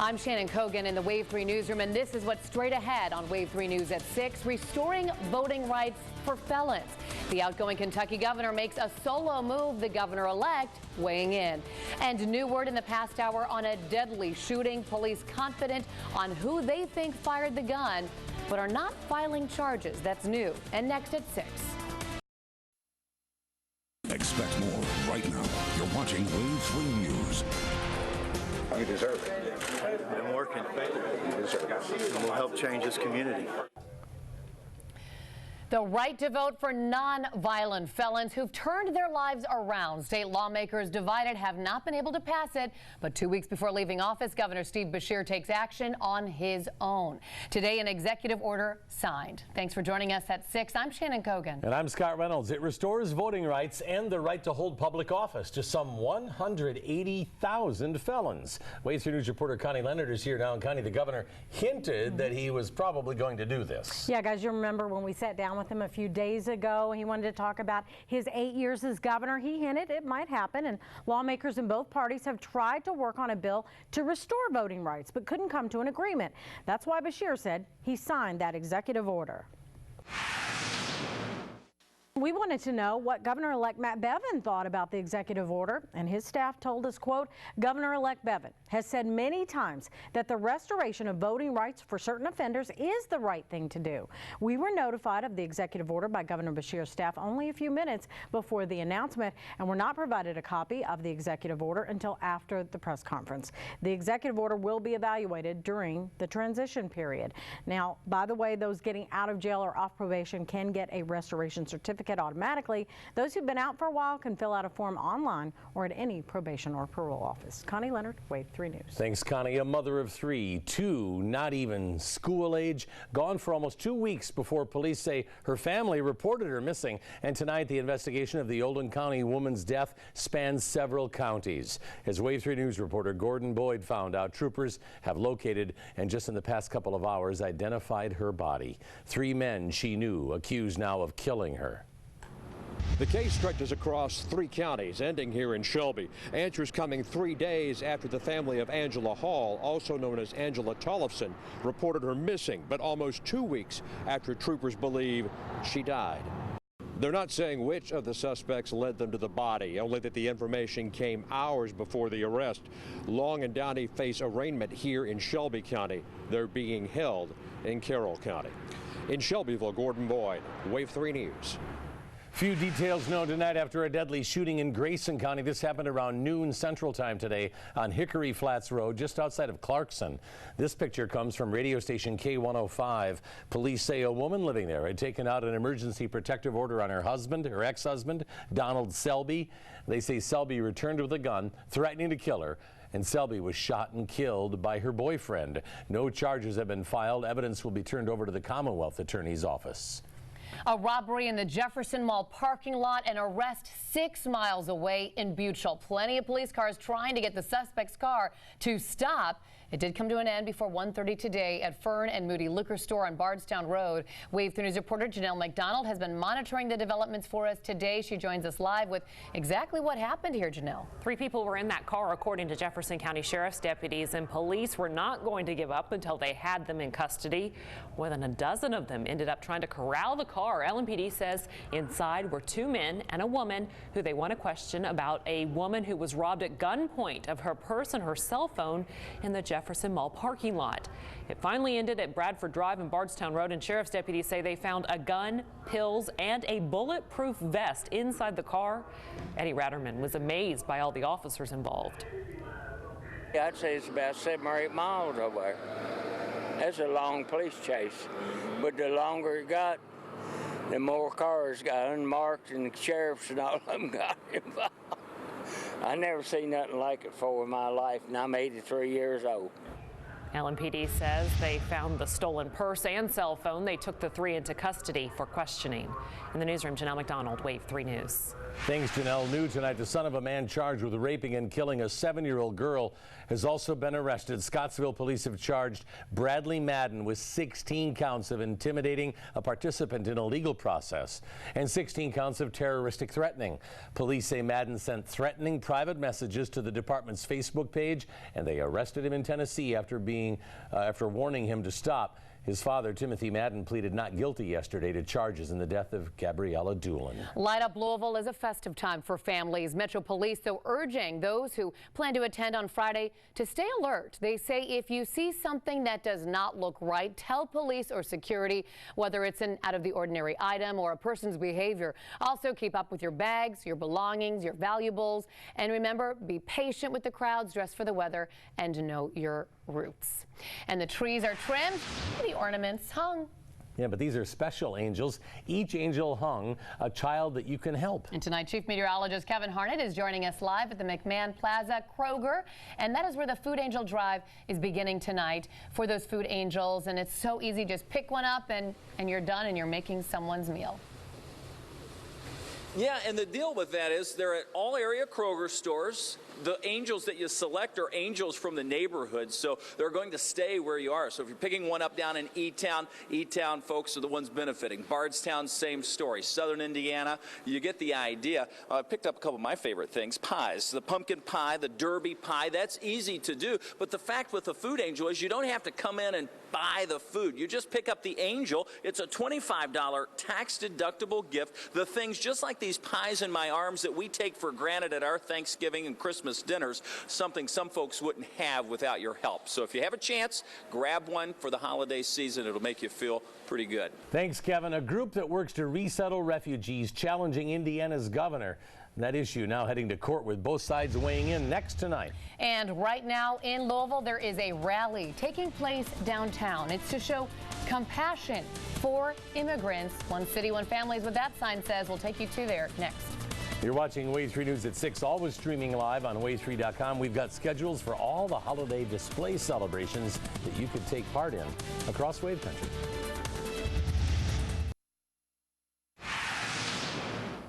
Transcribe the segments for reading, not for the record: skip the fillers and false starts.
I'm Shannon Kogan in the Wave 3 newsroom, and this is what's straight ahead on Wave 3 News at 6, restoring voting rights for felons. The outgoing Kentucky governor makes a solo move, the governor-elect weighing in. And new word in the past hour on a deadly shooting. Police confident on who they think fired the gun, but are not filing charges. That's new. And next at 6. Expect more right now. You're watching Wave 3 News. You deserve it. Been working. You deserve it. And we'll help change this community. The right to vote for non-violent felons who've turned their lives around. State lawmakers divided have not been able to pass it, but 2 weeks before leaving office, Governor Steve Beshear takes action on his own. Today, an executive order signed. Thanks for joining us at 6. I'm Shannon Kogan. And I'm Scott Reynolds. It restores voting rights and the right to hold public office to some 180,000 felons. Wave 3 News reporter Connie Leonard is here now. And Connie, the governor hinted that he was probably going to do this. Yeah, guys, you remember when we sat down with him a few days ago. He wanted to talk about his 8 years as governor. He hinted it might happen, and lawmakers in both parties have tried to work on a bill to restore voting rights, but couldn't come to an agreement. That's why Beshear said he signed that executive order. We wanted to know what Governor-elect Matt Bevin thought about the executive order, and his staff told us, quote, Governor-elect Bevin has said many times that the restoration of voting rights for certain offenders is the right thing to do. We were notified of the executive order by Governor Beshear's staff only a few minutes before the announcement, and were not provided a copy of the executive order until after the press conference. The executive order will be evaluated during the transition period. Now, by the way, those getting out of jail or off probation can get a restoration certificate automatically. Those who've been out for a while can fill out a form online or at any probation or parole office. Connie Leonard, Wave 3 News. Thanks, Connie. A mother of three, two not even school age, gone for almost 2 weeks before police say her family reported her missing. And tonight, the investigation of the Oldham County woman's death spans several counties. As Wave 3 News reporter Gordon Boyd found out, troopers have located and just in the past couple of hours identified her body. 3 men she knew accused now of killing her. The case stretches across 3 counties, ending here in Shelby. Answers coming 3 days after the family of Angela Hall, also known as Angela Tollefson, reported her missing, but almost 2 weeks after troopers believe she died. They're not saying which of the suspects led them to the body, only that the information came hours before the arrest. Long and Downey face arraignment here in Shelby County. They're being held in Carroll County. In Shelbyville, Gordon Boyd, Wave 3 News. Few details known tonight after a deadly shooting in Grayson County. This happened around noon Central Time today on Hickory Flats Road, just outside of Clarkson. This picture comes from radio station K105. Police say a woman living there had taken out an emergency protective order on her husband, her ex-husband, Donald Selby. They say Selby returned with a gun, threatening to kill her, and Selby was shot and killed by her boyfriend. No charges have been filed. Evidence will be turned over to the Commonwealth Attorney's Office. A robbery in the Jefferson Mall parking lot, an arrest 6 miles away in Butchell. Plenty of police cars trying to get the suspect's car to stop. It did come to an end before 1:30 today at Fern and Moody Liquor Store on Bardstown Road. Wave 3 News reporter Janelle McDonald has been monitoring the developments for us today. She joins us live with exactly what happened here, Janelle. 3 people were in that car, according to Jefferson County Sheriff's deputies, and police were not going to give up until they had them in custody. More than a dozen of them ended up trying to corral the car. LMPD says inside were 2 men and a woman who they want to question about a woman who was robbed at gunpoint of her purse and her cell phone in the Jefferson Mall parking lot. It finally ended at Bradford Drive and Bardstown Road, and sheriff's deputies say they found a gun, pills, and a bulletproof vest inside the car. Eddie Ratterman was amazed by all the officers involved. Yeah, I'd say it's about 7 or 8 miles away. That's a long police chase, but the longer it got, the more cars got unmarked, and the sheriffs and all of them got involved. I never seen nothing like it before in my life, and I'm 83 years old. LMPD says they found the stolen purse and cell phone. They took the three into custody for questioning. In the newsroom, Janelle McDonald, Wave 3 News. Thanks, Janelle. New tonight, the son of a man charged with raping and killing a 7-year-old girl has also been arrested. Scottsville police have charged Bradley Madden with 16 counts of intimidating a participant in a legal process and 16 counts of terroristic threatening. Police say Madden sent threatening private messages to the department's Facebook page, and they arrested him in Tennessee after warning him to stop. His father, Timothy Madden, pleaded not guilty yesterday to charges in the death of Gabriella Doolin. Light Up Louisville is a festive time for families. Metro Police, though, urging those who plan to attend on Friday to stay alert. They say if you see something that does not look right, tell police or security, whether it's an out-of-the-ordinary item or a person's behavior. Also, keep up with your bags, your belongings, your valuables. And remember, be patient with the crowds, dress for the weather, and know your roots. And the trees are trimmed, the ornaments hung. Yeah, but these are special angels. Each angel hung a child that you can help. And tonight, Chief Meteorologist Kevin Harnett is joining us live at the McMahon Plaza Kroger. And that is where the Food Angel Drive is beginning tonight for those food angels. And it's so easy. Just pick one up and you're done and you're making someone's meal. Yeah, and the deal with that is they're at all area Kroger stores. The angels that you select are angels from the neighborhood, so they're going to stay where you are. So if you're picking one up down in E-Town folks are the ones benefiting. Bardstown, same story. Southern Indiana, you get the idea. I picked up a couple of my favorite things. Pies, the pumpkin pie, the derby pie, that's easy to do. But the fact with the Food Angel is you don't have to come in and buy the food. You just pick up the angel. It's a $25 tax-deductible gift. The things just like these pies in my arms that we take for granted at our Thanksgiving and Christmas dinners, something some folks wouldn't have without your help. So if you have a chance, grab one for the holiday season. It'll make you feel pretty good. Thanks, Kevin. A group that works to resettle refugees challenging Indiana's governor. That issue now heading to court with both sides weighing in next tonight. And right now in Louisville, there is a rally taking place downtown. It's to show compassion for immigrants. One city, one families with that sign says we'll take you to there next. You're watching Wave 3 News at 6, always streaming live on wave3.com. We've got schedules for all the holiday display celebrations that you could take part in across Wave Country.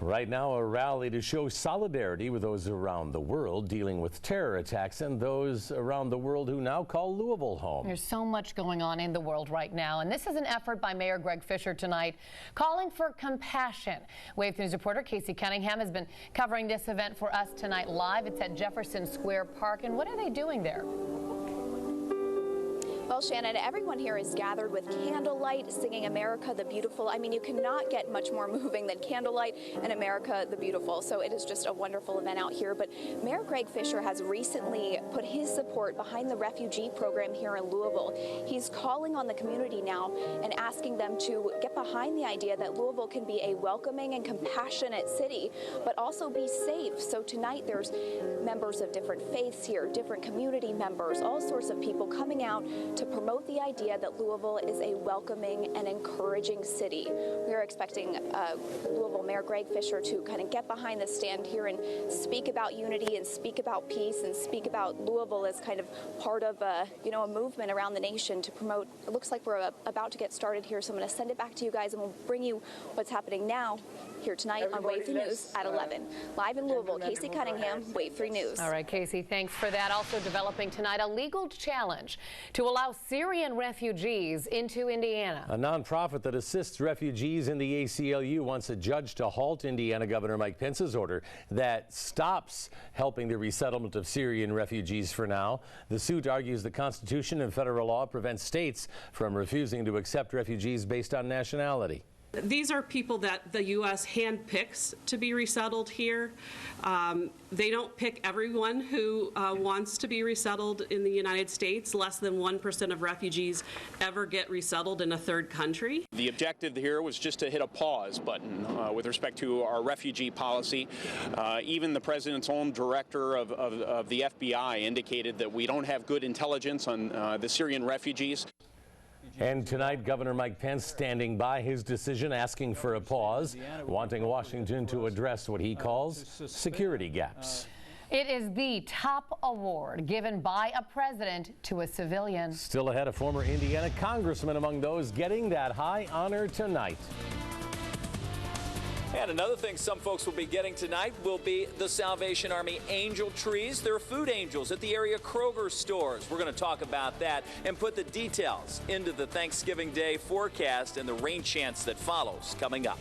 Right now, a rally to show solidarity with those around the world dealing with terror attacks and those around the world who now call Louisville home. There's so much going on in the world right now, and this is an effort by Mayor Greg Fisher tonight calling for compassion. Wave News reporter Casey Cunningham has been covering this event for us tonight live. It's at Jefferson Square Park, and what are they doing there? Well, Shannon, everyone here is gathered with candlelight, singing America the Beautiful. I mean, you cannot get much more moving than candlelight and America the Beautiful. So it is just a wonderful event out here. But Mayor Greg Fisher has recently put his support behind the refugee program here in Louisville. He's calling on the community now and asking them to get behind the idea that Louisville can be a welcoming and compassionate city, but also be safe. So tonight there's members of different faiths here, different community members, all sorts of people coming out to promote the idea that Louisville is a welcoming and encouraging city. We are expecting Louisville Mayor Greg Fisher to kind of get behind the stand here and speak about unity and speak about peace and speak about Louisville as kind of part of a movement around the nation to promote. It looks like we're about to get started here, so I'm going to send it back to you guys and we'll bring you what's happening now here tonight on Wave 3 News at 11. Live in Louisville, Casey Cunningham, Wave 3 News. All right, Casey, thanks for that. Also developing tonight a legal challenge to allow Syrian refugees into Indiana. A nonprofit that assists refugees in the ACLU wants a judge to halt Indiana Governor Mike Pence's order that stops helping the resettlement of Syrian refugees for now. The suit argues the Constitution and federal law prevent states from refusing to accept refugees based on nationality. These are people that the U.S. handpicks to be resettled here. They don't pick everyone who wants to be resettled in the United States. Less than 1% of refugees ever get resettled in a third country. The objective here was just to hit a pause button with respect to our refugee policy. Even the president's own director of the FBI indicated that we don't have good intelligence on the Syrian refugees. And tonight, Governor Mike Pence standing by his decision, asking for a pause, wanting Washington to address what he calls security gaps. It is the top award given by a president to a civilian. Still ahead, a former Indiana congressman among those getting that high honor tonight. And another thing some folks will be getting tonight will be the Salvation Army angel trees. They're food angels at the area Kroger stores. We're going to talk about that and put the details into the Thanksgiving Day forecast and the rain chance that follows coming up.